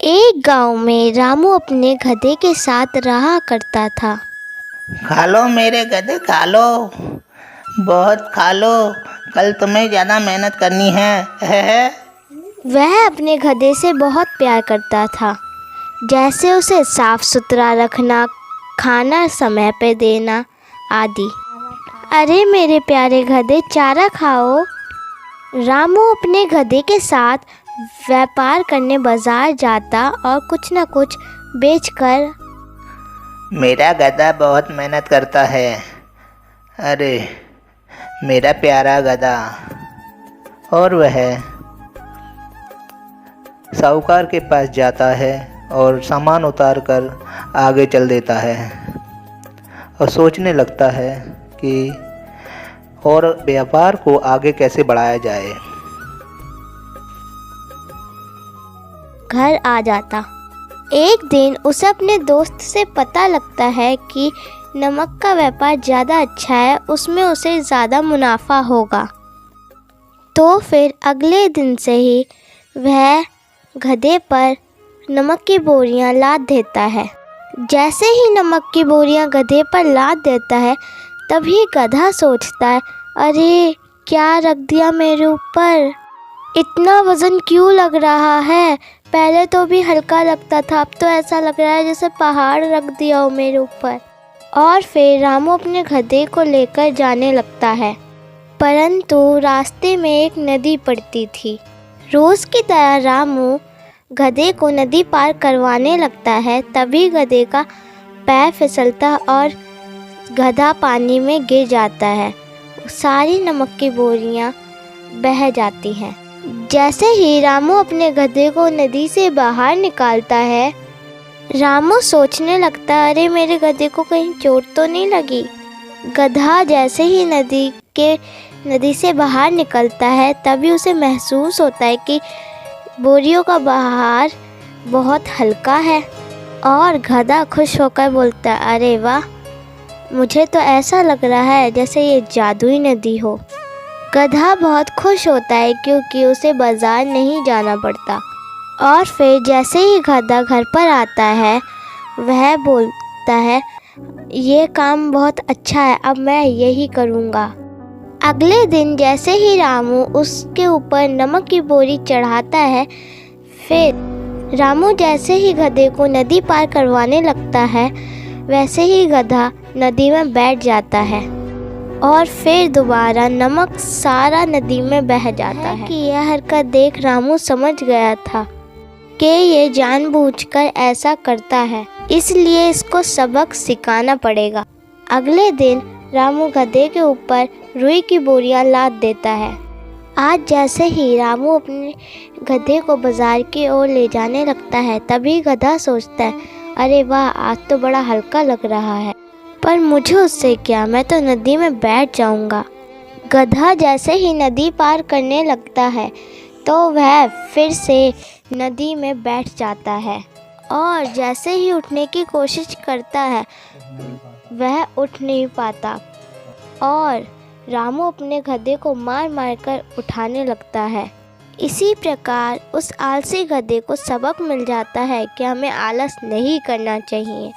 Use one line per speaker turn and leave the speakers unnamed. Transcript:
एक गांव में रामू अपने गधे के साथ रहा करता था।
खा लो मेरे गधे, खा लो, बहुत खा लो। कल तुम्हें ज़्यादा मेहनत करनी है।
वह अपने गधे से बहुत प्यार करता था, जैसे उसे साफ सुथरा रखना, खाना समय पे देना आदि। अरे मेरे प्यारे गधे, चारा खाओ। रामू अपने गधे के साथ व्यापार करने बाजार जाता और कुछ न कुछ बेचकर।
मेरा गधा बहुत मेहनत करता है। अरे मेरा प्यारा गधा। और वह साहूकार के पास जाता है और सामान उतार कर आगे चल देता है और सोचने लगता है कि और व्यापार को आगे कैसे बढ़ाया जाए।
घर आ जाता। एक दिन उसे अपने दोस्त से पता लगता है कि नमक का व्यापार ज़्यादा अच्छा है, उसमें उसे ज़्यादा मुनाफा होगा। तो फिर अगले दिन से ही वह गधे पर नमक की बोरियां लाद देता है। जैसे ही नमक की बोरियां गधे पर लाद देता है, तभी गधा सोचता है, अरे क्या रख दिया मेरे ऊपर, इतना वज़न क्यों लग रहा है। पहले तो भी हल्का लगता था, अब तो ऐसा लग रहा है जैसे पहाड़ रख दिया हो मेरे ऊपर। और फिर रामू अपने गधे को लेकर जाने लगता है, परंतु रास्ते में एक नदी पड़ती थी। रोज़ की तरह रामू गधे को नदी पार करवाने लगता है, तभी गधे का पैर फिसलता और गधा पानी में गिर जाता है। सारी नमक की बोरियां बह जाती हैं। जैसे ही रामू अपने गधे को नदी से बाहर निकालता है, रामू सोचने लगता है, अरे मेरे गधे को कहीं चोट तो नहीं लगी। गधा जैसे ही नदी से बाहर निकलता है, तभी उसे महसूस होता है कि बोरियों का भार बहुत हल्का है। और गधा खुश होकर बोलता है, अरे वाह, मुझे तो ऐसा लग रहा है जैसे ये जादुई नदी हो। गधा बहुत खुश होता है क्योंकि उसे बाजार नहीं जाना पड़ता। और फिर जैसे ही गधा घर पर आता है, वह बोलता है, ये काम बहुत अच्छा है, अब मैं यही करूँगा। अगले दिन जैसे ही रामू उसके ऊपर नमक की बोरी चढ़ाता है, फिर रामू जैसे ही गधे को नदी पार करवाने लगता है, वैसे ही गधा नदी में बैठ जाता है और फिर दोबारा नमक सारा नदी में बह जाता है। कि यह हरकत देख रामू समझ गया था कि ये जानबूझकर ऐसा करता है, इसलिए इसको सबक सिखाना पड़ेगा। अगले दिन रामू गधे के ऊपर रुई की बोरियां लाद देता है। आज जैसे ही रामू अपने गधे को बाजार की ओर ले जाने लगता है, तभी गधा सोचता है, अरे वाह, आज तो बड़ा हल्का लग रहा है, पर मुझे उससे क्या, मैं तो नदी में बैठ जाऊंगा। गधा जैसे ही नदी पार करने लगता है, तो वह फिर से नदी में बैठ जाता है और जैसे ही उठने की कोशिश करता है, वह उठ नहीं पाता और रामू अपने गधे को मार मार कर उठाने लगता है। इसी प्रकार उस आलसी गधे को सबक मिल जाता है कि हमें आलस नहीं करना चाहिए।